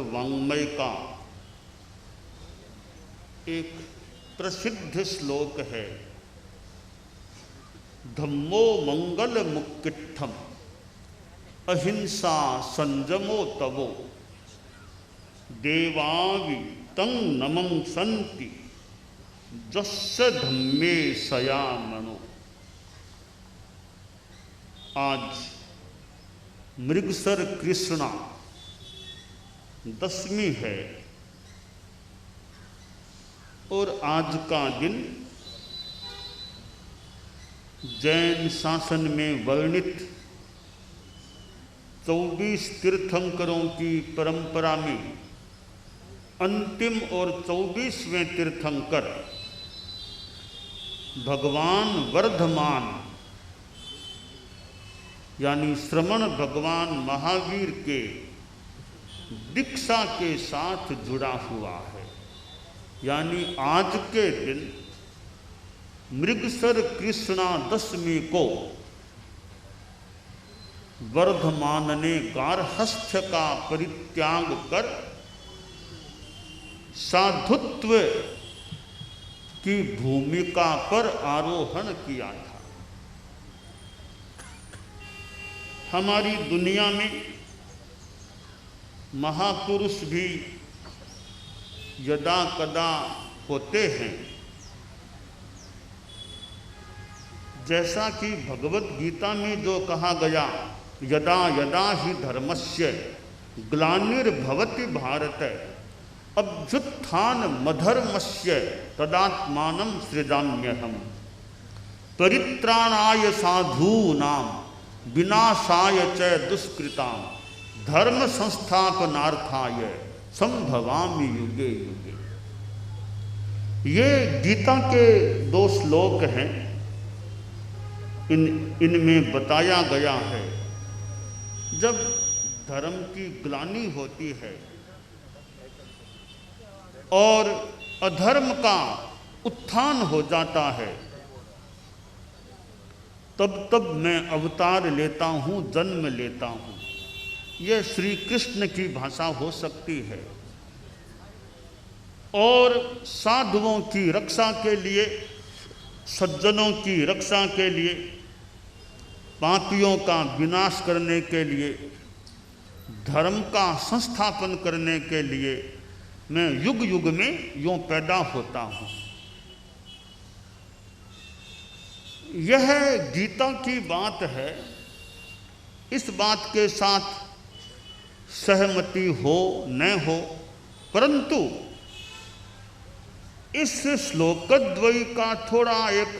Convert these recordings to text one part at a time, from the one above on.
वाङ्मय का एक प्रसिद्ध श्लोक है, धम्मो मंगल मुक्किट्ठम अहिंसा संजमो तवो देवावि तं नमं संति जस्य धम्मे सया मनो। आज मृगसर कृष्णा दशमी है और आज का दिन जैन शासन में वर्णित 24 तीर्थंकरों की परंपरा में अंतिम और 24वें तीर्थंकर भगवान वर्धमान यानी श्रमण भगवान महावीर के दीक्षा के साथ जुड़ा हुआ है। यानी आज के दिन मृगसर कृष्णा दशमी को वर्धमान ने गार्हस्थ्य का परित्याग कर साधुत्व की भूमिका पर आरोहण किया था। हमारी दुनिया में महापुरुष भी यदा कदा होते हैं। जैसा कि भगवत गीता में जो कहा गया, यदा यदा ही धर्मस्य ग्लानिर्भवति भारत अभ्युत्थान मधर्मस्य तदात्मानं सृजाम्यहम् परित्राणाय साधूनां विनाशाय च दुष्कृतां धर्म संस्थापनार्थाय संभवामि युगे युगे। ये गीता के 2 श्लोक हैं। इनमें बताया गया है, जब धर्म की ग्लानि होती है और अधर्म का उत्थान हो जाता है, तब तब मैं अवतार लेता हूँ, जन्म लेता हूँ। यह श्री कृष्ण की भाषा हो सकती है। और साधुओं की रक्षा के लिए, सज्जनों की रक्षा के लिए, पापियों का विनाश करने के लिए, धर्म का संस्थापन करने के लिए मैं युग युग में यूँ पैदा होता हूँ। यह गीता की बात है। इस बात के साथ सहमति हो न हो, परंतु इस श्लोकद्वयी का थोड़ा एक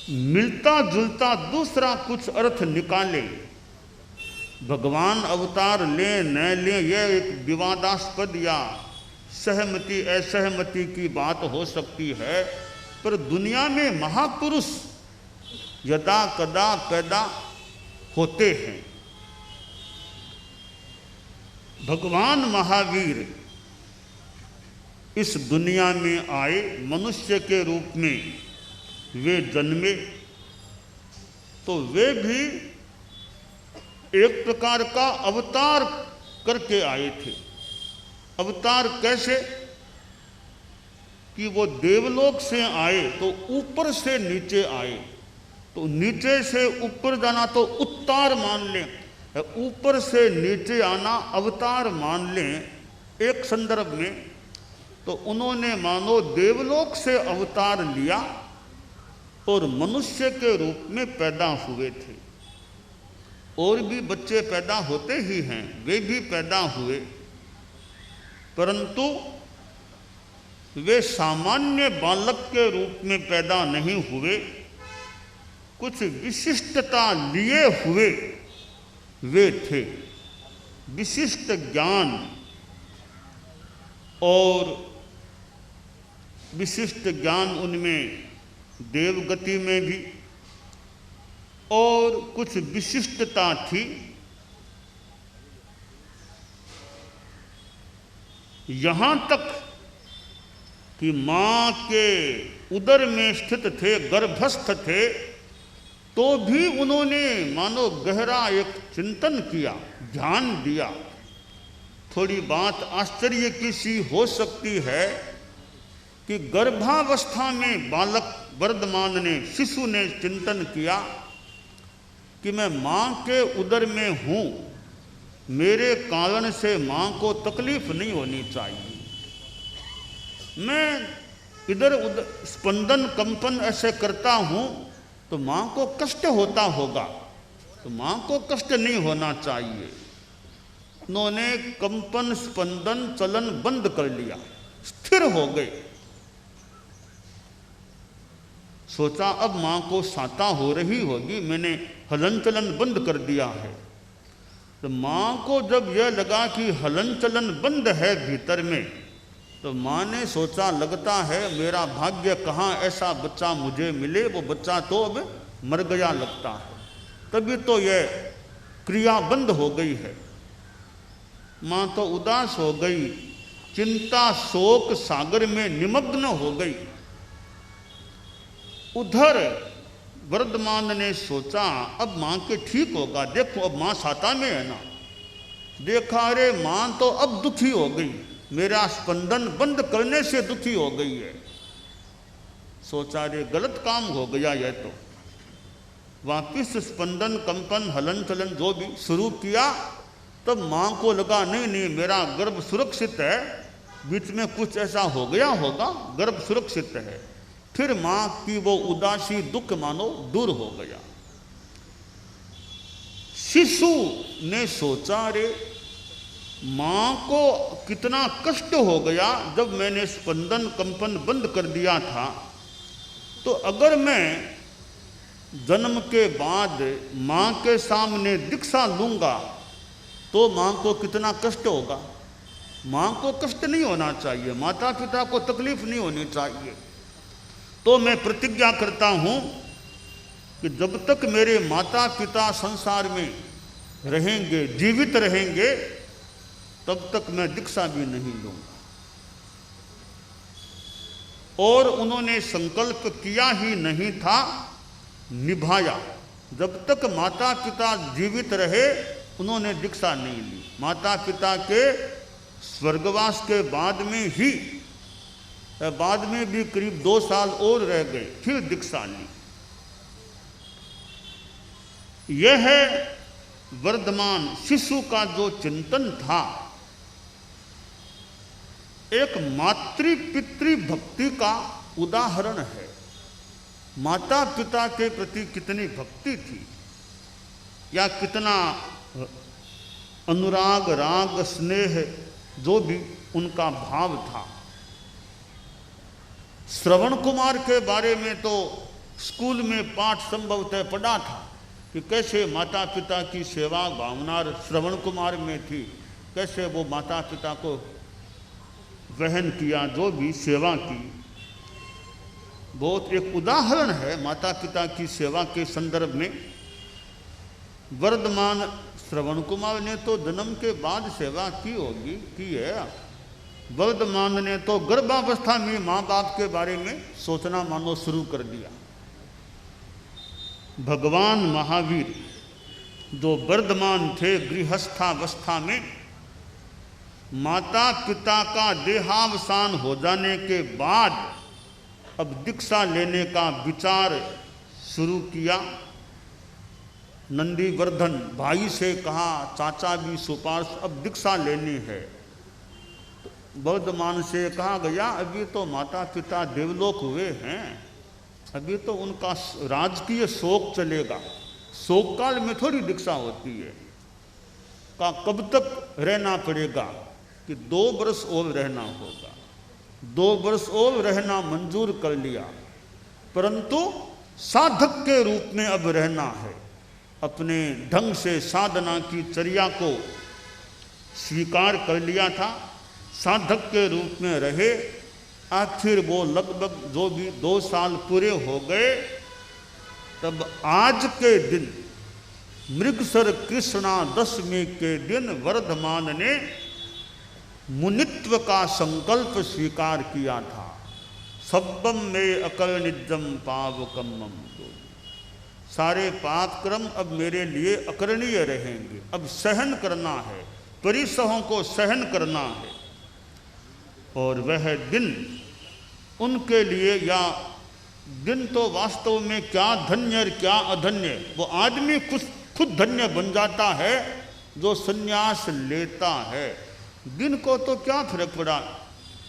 मिलता जुलता दूसरा कुछ अर्थ निकाले। भगवान अवतार ले न ले, यह एक विवादास्पद या सहमति असहमति की बात हो सकती है, पर दुनिया में महापुरुष यदा कदा पैदा होते हैं। भगवान महावीर इस दुनिया में आए, मनुष्य के रूप में वे जन्मे, तो वे भी एक प्रकार का अवतार करके आए थे। अवतार कैसे कि वो देवलोक से आए तो ऊपर से नीचे आए, तो नीचे से ऊपर जाना तो उत्तार मान लें, ऊपर से नीचे आना अवतार मान लें। एक संदर्भ में तो उन्होंने मानो देवलोक से अवतार लिया और मनुष्य के रूप में पैदा हुए थे। और भी बच्चे पैदा होते ही हैं, वे भी पैदा हुए, परंतु वे सामान्य बालक के रूप में पैदा नहीं हुए, कुछ विशिष्टता लिए हुए वे थे। विशिष्ट ज्ञान और विशिष्ट ज्ञान उनमें देवगति में भी, और कुछ विशिष्टता थी यहाँ तक कि माँ के उदर में स्थित थे, गर्भस्थ थे, तो भी उन्होंने मानो गहरा एक चिंतन किया, ध्यान दिया थोड़ी बात आश्चर्य की सी हो सकती है कि गर्भावस्था में बालक वर्धमान ने, शिशु ने चिंतन किया कि मैं माँ के उदर में हूँ, मेरे कारण से माँ को तकलीफ नहीं होनी चाहिए। मैं इधर उधर स्पंदन कंपन ऐसे करता हूँ तो माँ को कष्ट होता होगा, तो माँ को कष्ट नहीं होना चाहिए। उन्होंने कंपन स्पंदन चलन बंद कर लिया, स्थिर हो गए। सोचा अब माँ को साता हो रही होगी, मैंने हलन चलन बंद कर दिया है। तो माँ को जब यह लगा कि हलन चलन बंद है भीतर में, तो माँ ने सोचा लगता है मेरा भाग्य कहाँ ऐसा बच्चा मुझे मिले, वो बच्चा तो अब मर गया लगता है। तभी तो यह क्रिया बंद हो गई है। माँ तो उदास हो गई, चिंता शोक सागर में निमग्न हो गई। उधर वर्धमान ने सोचा अब माँ के ठीक होगा, देखो अब माँ साता में है ना। देखा अरे माँ तो अब दुखी हो गई, मेरा स्पंदन बंद करने से दुखी हो गई है। सोचा रे गलत काम हो गया यह तो। वापिस स्पंदन कंपन हलन चलन जो भी शुरू किया, तब माँ को लगा नहीं नहीं मेरा गर्भ सुरक्षित है, बीच में कुछ ऐसा हो गया होगा, गर्भ सुरक्षित है। फिर माँ की वो उदासी दुख मानो दूर हो गया। शिशु ने सोचा रे माँ को कितना कष्ट हो गया जब मैंने स्पंदन कंपन बंद कर दिया था, तो अगर मैं जन्म के बाद माँ के सामने दीक्षा लूँगा तो माँ को कितना कष्ट होगा। माँ को कष्ट नहीं होना चाहिए, माता पिता को तकलीफ नहीं होनी चाहिए। तो मैं प्रतिज्ञा करता हूँ कि जब तक मेरे माता पिता संसार में रहेंगे, जीवित रहेंगे, तब तक मैं दीक्षा भी नहीं लूँगा। और उन्होंने संकल्प किया ही नहीं था, निभाया। जब तक माता पिता जीवित रहे उन्होंने दीक्षा नहीं ली। माता पिता के स्वर्गवास के बाद में ही, बाद में भी करीब 2 साल और रह गए, फिर दीक्षा ली। यह वर्धमान शिशु का जो चिंतन था, एक मातृ पितृ भक्ति का उदाहरण है। माता पिता के प्रति कितनी भक्ति थी, या कितना अनुराग राग स्नेह जो भी उनका भाव था। श्रवण कुमार के बारे में तो स्कूल में पाठ संभवतः पढ़ा था कि कैसे माता पिता की सेवा भावना श्रवण कुमार में थी, कैसे वो माता पिता को वहन किया, जो भी सेवा की। बहुत एक उदाहरण है माता पिता की सेवा के संदर्भ में। वर्धमान श्रवण कुमार ने तो जन्म के बाद सेवा की होगी, की है। वर्धमान ने तो गर्भावस्था में माँ बाप के बारे में सोचना मानो शुरू कर दिया। भगवान महावीर जो वर्धमान थे गृहस्थावस्था में, माता पिता का देहावसान हो जाने के बाद अब दीक्षा लेने का विचार शुरू किया। नंदीवर्धन भाई से कहा, चाचा भी सुपार्श, अब दीक्षा लेनी है। वर्धमान से कहा गया अभी तो माता पिता देवलोक हुए हैं, अभी तो उनका राजकीय शोक चलेगा, शोक काल में थोड़ी दीक्षा होती है। का कब तक रहना पड़ेगा कि 2 वर्ष और रहना होगा। 2 वर्ष और रहना मंजूर कर लिया, परंतु साधक के रूप में अब रहना है। अपने ढंग से साधना की चर्या को स्वीकार कर लिया था, साधक के रूप में रहे। आखिर वो लगभग जो भी 2 साल पूरे हो गए, तब आज के दिन मृगसर कृष्णा दशमी के दिन वर्धमान ने मुनित्व का संकल्प स्वीकार किया था। सब्बम में अकर्णिजम पावकम्मम, सारे पाप कर्म अब मेरे लिए अकरणीय रहेंगे, अब सहन करना है, परिसहों को सहन करना है। और वह दिन उनके लिए, या दिन तो वास्तव में क्या धन्य और क्या अधन्य, वो आदमी खुद धन्य बन जाता है जो संन्यास लेता है। दिन को तो क्या फर्क पड़ा,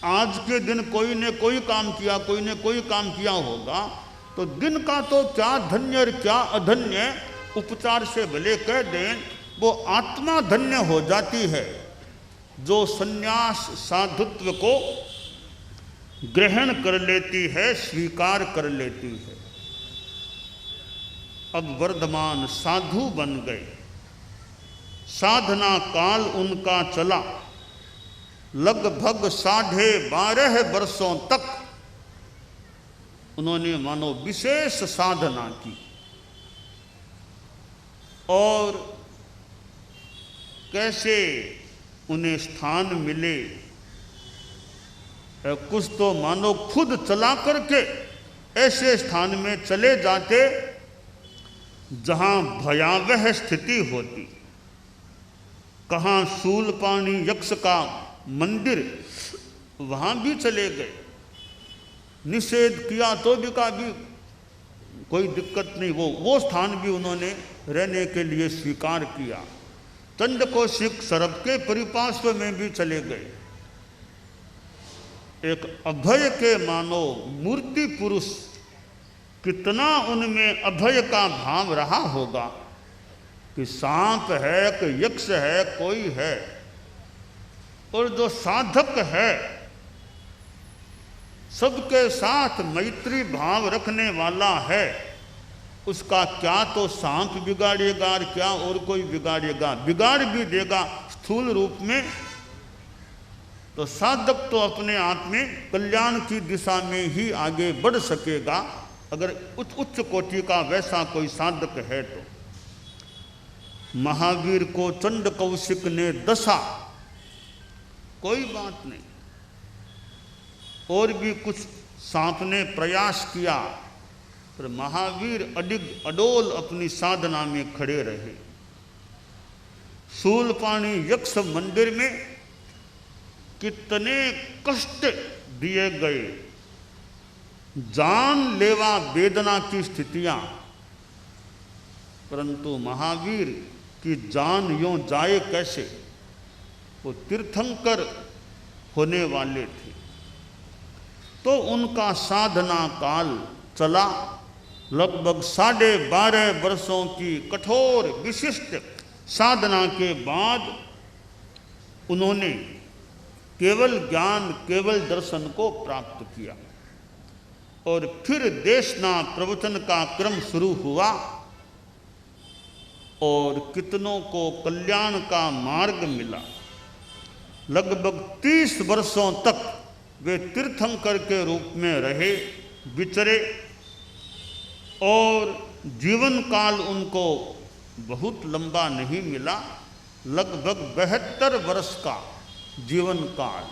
आज के दिन कोई ने कोई काम किया, कोई ने कोई काम किया होगा, तो दिन का तो क्या धन्य और क्या अधन्य, उपचार से भले कह दें, वो आत्मा धन्य हो जाती है जो संन्यास साधुत्व को ग्रहण कर लेती है, स्वीकार कर लेती है। अब वर्धमान साधु बन गए, साधना काल उनका चला लगभग 12.5 वर्षों तक। उन्होंने मानो विशेष साधना की, और कैसे उन्हें स्थान मिले, कुछ तो मानो खुद चला करके ऐसे स्थान में चले जाते जहां भयावह स्थिति होती। कहाँ शूलपाणी यक्ष का मंदिर, वहां भी चले गए, निषेध किया तो भी कोई दिक्कत नहीं, वो स्थान भी उन्होंने रहने के लिए स्वीकार किया। चंडकोशिक सरब के परिपार्श्व में भी चले गए। एक अभय के मानो मूर्ति पुरुष, कितना उनमें अभय का भाव रहा होगा कि सांप है कि यक्ष है, कोई है। और जो साधक है, सबके साथ मैत्री भाव रखने वाला है, उसका क्या तो सांप बिगाड़ेगा और क्या और कोई बिगाड़ेगा, बिगाड़ भी देगा स्थूल रूप में। तो साधक तो अपने आप में कल्याण की दिशा में ही आगे बढ़ सकेगा, अगर उच्च कोटि का वैसा कोई साधक है तो। महावीर को चंड कौशिक ने दशा, कोई बात नहीं, और भी कुछ सांप ने प्रयास किया, पर महावीर अडोल अपनी साधना में खड़े रहे। शूलपाणी यक्ष मंदिर में कितने कष्ट दिए गए, जानलेवा वेदना की स्थितियां, परंतु महावीर की जान यों जाए कैसे, वो तीर्थंकर होने वाले थे। तो उनका साधना काल चला लगभग 12.5 वर्षों की कठोर विशिष्ट साधना के बाद उन्होंने केवल ज्ञान, केवल दर्शन को प्राप्त किया। और फिर देशना प्रवचन का क्रम शुरू हुआ, और कितनों को कल्याण का मार्ग मिला। लगभग 30 वर्षों तक वे तीर्थंकर के रूप में रहे, विचरे, और जीवन काल उनको बहुत लंबा नहीं मिला, लगभग 72 वर्ष का जीवन काल।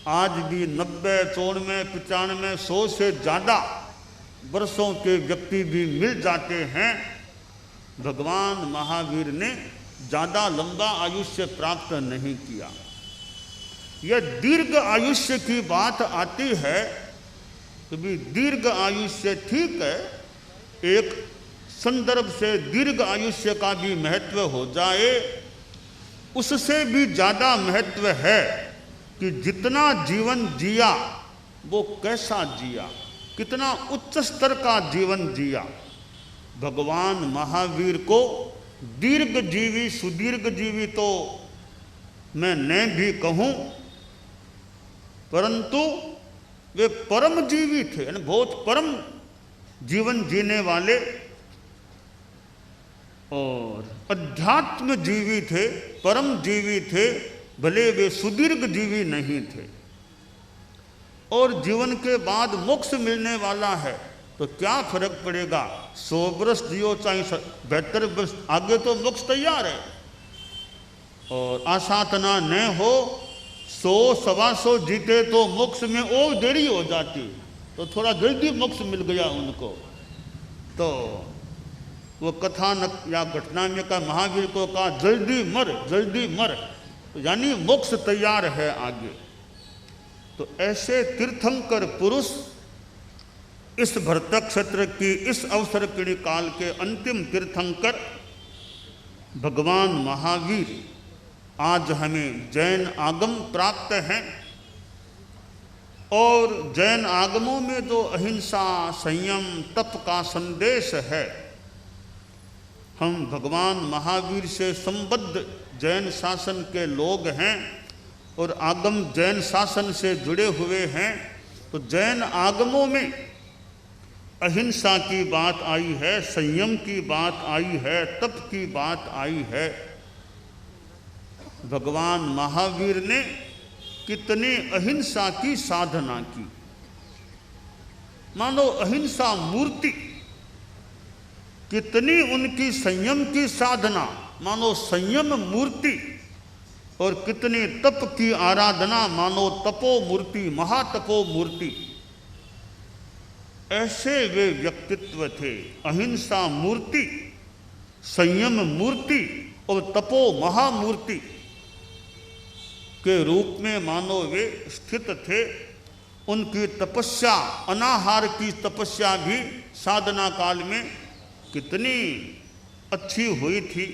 आज भी 90, 94, 95, 100 से ज़्यादा वर्षों के व्यक्ति भी मिल जाते हैं। भगवान महावीर ने ज़्यादा लंबा आयुष्य प्राप्त नहीं किया। यह दीर्घ आयुष्य की बात आती है तो भी दीर्घ आयुष्य ठीक है, एक संदर्भ से दीर्घ आयुष्य का भी महत्व हो जाए, उससे भी ज़्यादा महत्व है कि जितना जीवन जिया वो कैसा जिया, कितना उच्च स्तर का जीवन जिया। भगवान महावीर को दीर्घ जीवी, सुदीर्घ जीवी तो मैं न भी कहूँ, परंतु वे परम जीवी थे, यानी बहुत परम जीवन जीने वाले और अध्यात्म जीवी थे, परम जीवी थे, भले वे सुदीर्घ जीवी नहीं थे। और जीवन के बाद मोक्ष मिलने वाला है तो क्या फर्क पड़ेगा, 100 वर्ष जियो चाहे 72 वर्ष, आगे तो मोक्ष तैयार है। और आसाधना न हो 100, 125 जीते तो मोक्ष में और देरी हो जाती, तो थोड़ा जल्दी मोक्ष मिल गया उनको। तो वो कथानक या घटना में का महावीर को कहा जल्दी मर, तो यानी मोक्ष तैयार है आगे। तो ऐसे तीर्थंकर पुरुष इस भरतक क्षेत्र की इस अवसरकिणी काल के अंतिम तीर्थंकर भगवान महावीर आज हमें जैन आगम प्राप्त हैं। और जैन आगमों में जो अहिंसा, संयम, तप का संदेश है, हम भगवान महावीर से संबद्ध जैन शासन के लोग हैं और आगम जैन शासन से जुड़े हुए हैं। तो जैन आगमों में अहिंसा की बात आई है, संयम की बात आई है, तप की बात आई है। भगवान महावीर ने कितनी अहिंसा की साधना की। मानो अहिंसा मूर्ति, कितनी उनकी संयम की साधना, मानो संयम मूर्ति, और कितनी तप की आराधना, मानो तपो मूर्ति, महातपो मूर्ति। ऐसे वे व्यक्तित्व थे, अहिंसा मूर्ति, संयम मूर्ति और तपो महामूर्ति के रूप में मानो वे स्थित थे। उनकी तपस्या, अनाहार की तपस्या भी साधना काल में कितनी अच्छी हुई थी।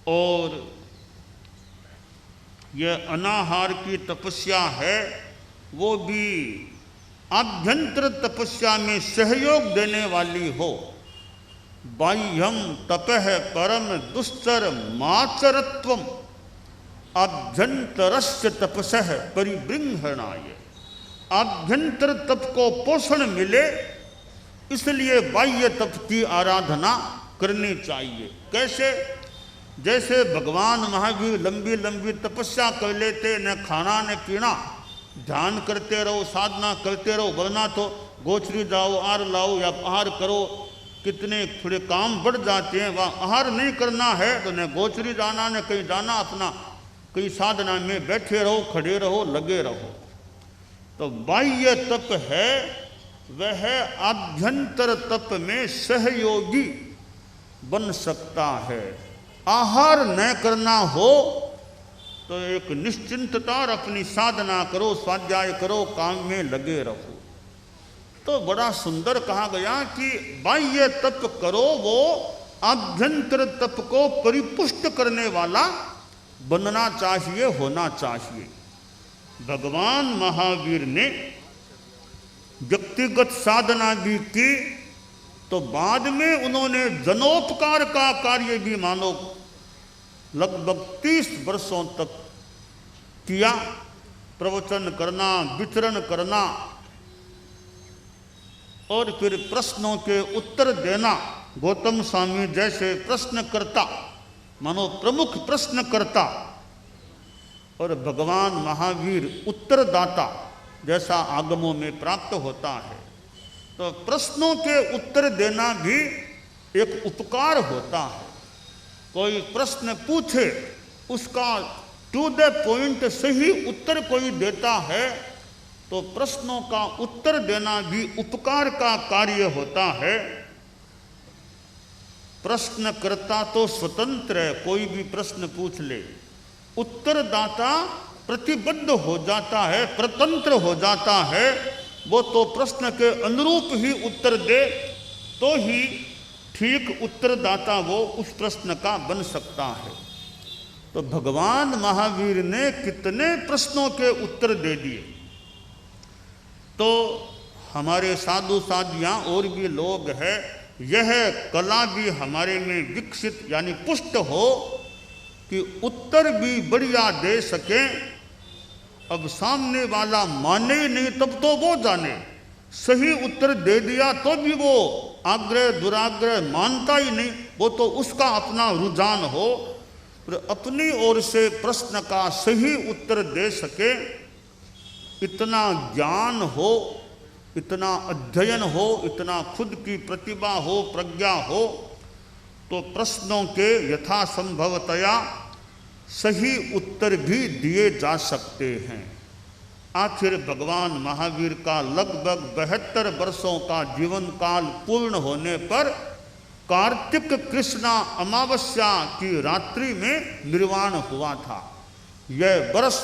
और यह अनाहार की तपस्या है, वो भी आभ्यंतर तपस्या में सहयोग देने वाली हो। बाह्यम तपः परम दुस्तर माचरत्वम आभ्यंतरस्य तपसः परिबृंहणाय। आभ्यंतर तप को पोषण मिले, इसलिए बाह्य तप की आराधना करनी चाहिए। कैसे? जैसे भगवान महावीर लंबी लंबी तपस्या कर लेते, न खाना न पीना, ध्यान करते रहो, साधना करते रहो, वरना तो गोचरी जाओ, आहार लाओ या आहार करो, कितने थोड़े काम बढ़ जाते हैं। वह आहार नहीं करना है तो न गोचरी जाना न कहीं जाना, अपना कहीं साधना में बैठे रहो, खड़े रहो, लगे रहो। तो बाह्य तप है वह आभ्यंतर तप में सहयोगी बन सकता है। आहार न करना हो तो एक निश्चिंतता और अपनी साधना करो, स्वाध्याय करो, काम में लगे रहो। तो बड़ा सुंदर कहा गया कि बाह्य तप करो, वो आभ्यंतर तप को परिपुष्ट करने वाला बनना चाहिए, होना चाहिए। भगवान महावीर ने व्यक्तिगत साधना भी की, तो बाद में उन्होंने जनोपकार का कार्य भी मानो लगभग 30 वर्षों तक किया। प्रवचन करना, विचरण करना और फिर प्रश्नों के उत्तर देना। गौतम स्वामी जैसे प्रश्नकर्ता, मानो प्रमुख प्रश्नकर्ता, और भगवान महावीर उत्तरदाता जैसा आगमों में प्राप्त होता है। तो प्रश्नों के उत्तर देना भी एक उपकार होता है। कोई प्रश्न पूछे, उसका टू द पॉइंट सही उत्तर कोई देता है, तो प्रश्नों का उत्तर देना भी उपकार का कार्य होता है। प्रश्नकर्ता तो स्वतंत्र है, कोई भी प्रश्न पूछ ले। उत्तरदाता प्रतिबद्ध हो जाता है, स्वतंत्र हो जाता है। वो तो प्रश्न के अनुरूप ही उत्तर दे तो ही ठीक उत्तरदाता वो उस प्रश्न का बन सकता है। तो भगवान महावीर ने कितने प्रश्नों के उत्तर दे दिए। तो हमारे साधु साधियाँ और भी लोग हैं, यह कला भी हमारे में विकसित यानी पुष्ट हो कि उत्तर भी बढ़िया दे सकें। अब सामने वाला माने ही नहीं तब तो वो जाने, सही उत्तर दे दिया तो भी वो आग्रह दुराग्रह मानता ही नहीं, वो तो उसका अपना रुझान हो। पर अपनी ओर से प्रश्न का सही उत्तर दे सके, इतना ज्ञान हो, इतना अध्ययन हो, इतना खुद की प्रतिभा हो, प्रज्ञा हो, तो प्रश्नों के यथासंभवतया सही उत्तर भी दिए जा सकते हैं। आखिर भगवान महावीर का लगभग 72 वर्षों का जीवन काल पूर्ण होने पर कार्तिक कृष्णा अमावस्या की रात्रि में निर्वाण हुआ था। यह वर्ष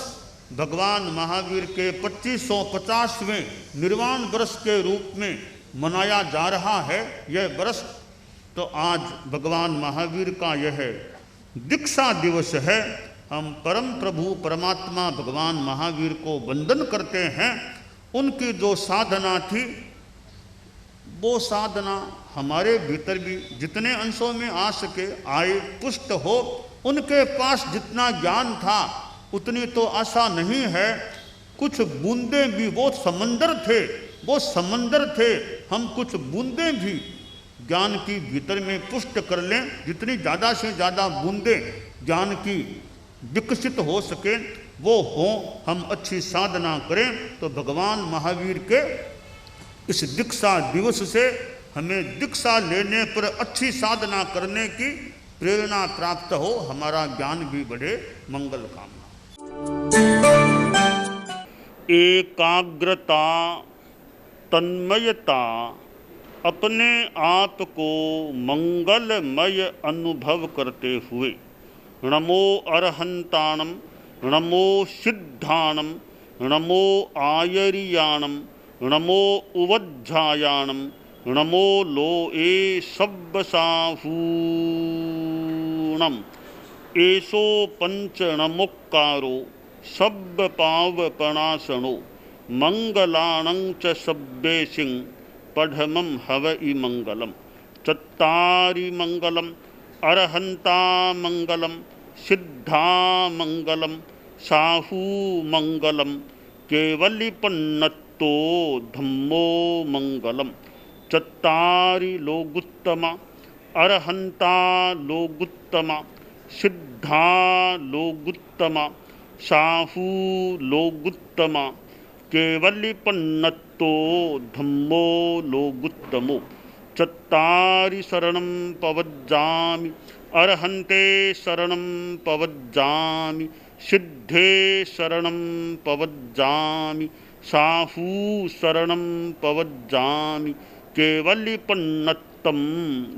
भगवान महावीर के 2550वें निर्वाण वर्ष के रूप में मनाया जा रहा है यह वर्ष। तो आज भगवान महावीर का यह दीक्षा दिवस है। हम परम प्रभु परमात्मा भगवान महावीर को वंदन करते हैं। उनकी जो साधना थी वो साधना हमारे भीतर भी जितने अंशों में आ सके आए, पुष्ट हो। उनके पास जितना ज्ञान था उतनी तो आशा नहीं है। कुछ बूंदें भी, वो समंदर थे, वो समंदर थे, हम कुछ बूंदें भी ज्ञान की भीतर में पुष्ट कर लें। जितनी ज़्यादा से ज़्यादा बूंदें ज्ञान की विकसित हो सके वो हों, हम अच्छी साधना करें तो भगवान महावीर के इस दीक्षा दिवस से हमें दीक्षा लेने पर अच्छी साधना करने की प्रेरणा प्राप्त हो, हमारा ज्ञान भी बढ़े। मंगल कामना। एकाग्रता, तन्मयता, अपने आप को मंगलमय अनुभव करते हुए नमो अरहंताणम, नमो सिद्धाणम, नमो आयरियाणम, नमो उवज्झायाणम, नमो लोए सब्बसाहूणम, एसो पंच नमोक्कारो सब्ब पावपणासनो, मंगलाणं च सब्बेसिं पढ़मं हवइ मंगलम। चत्तारि मंगलम, अरहंता मंगलम, सिद्धा मंगलम, साहू मंगलम, केवलिपन्नतो धम्मो मंगलम। चत्तारि लोगुत्तमा, अरहंता लोगुत्तमा, सिद्धा लोगुत्तमा, साहू लोगुत्तमा, केवलिपन्नतो धम्मो लोगुत्तमो। चत्तारि शरणं पवज्जामि, अरहन्ते शरणं पवज्जामि, सिद्धे शरणं पवज्जामि, साहू शरणं पवज्जामि, केवलिपन्नत्तं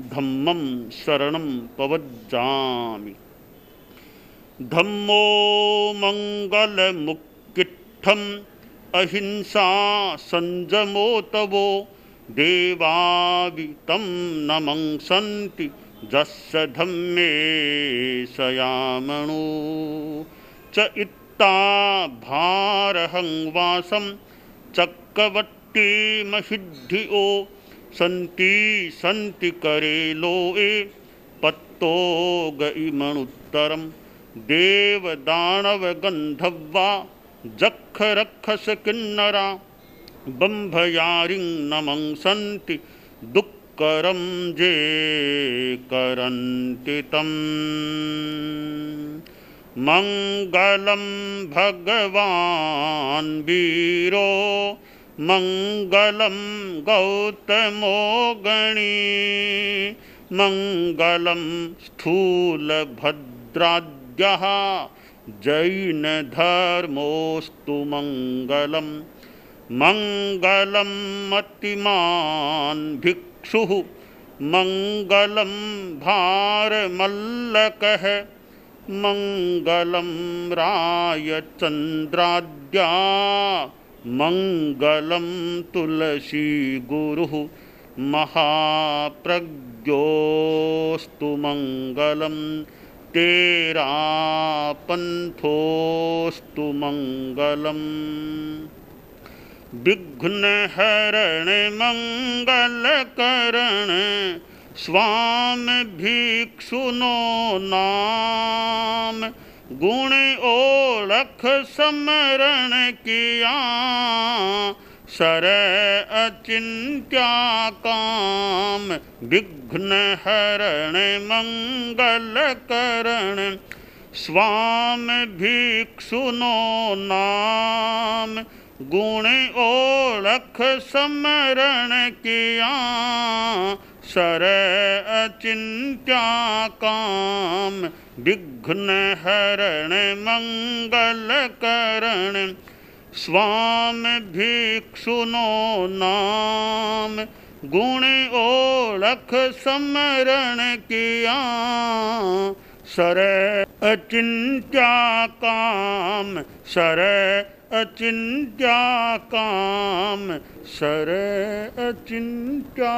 धम्मं शरणं पवज्जामि। धम्मो मंगलमुक्किट्ठम् अहिंसा संजमो तवो, देवावितं नमंसन्ति जस्य धम्मे सयामणो। च इत्ता भारहं वासं चक्रवट्टी महिद्धिओ, सन्ति सन्ति करे लोए पत्तो गइमणुत्तरम्। देवदानव गंधर्वा जख रक्षस किन्नरा, बंभयारिं नमंसन्ति दुक्करं जे करन्ति तम्। मंगलं भगवान् वीरो, मंगलं गौतमो गणी, मंगलं स्थूलभद्राद्यः जैन धर्मोस्तु मंगलम। मंगलम मतिमान भिक्षुः, मंगलम भारमल्लकः, मंगलम रायचंद्राद्या, मंगलम तुलसी गुरुः, महाप्रज्ञोस्तु मंगलम। तेरा पंथोस्तु मंगलम। विघ्न हरण मंगल करण, स्वामी भिक्षुनो नाम। गुण ओळख समरण किया, सर अचिंत्या काम। विघ्न हरण मंगल करण, स्वामी भिक्षुनो नाम। गुण ओळख समरण किया, सर अचिंत्या काम। विघ्न हरण मंगल करण, स्वामी भिक्षुनो नाम। गुण ओळख समरण किया, सर अचिंत्या काम, सर अचिंत्या काम, सर अचिंत्या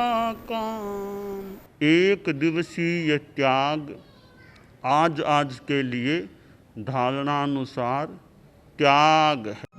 काम। एक दिवसीय त्याग आज आज के लिए धारणानुसार त्याग है।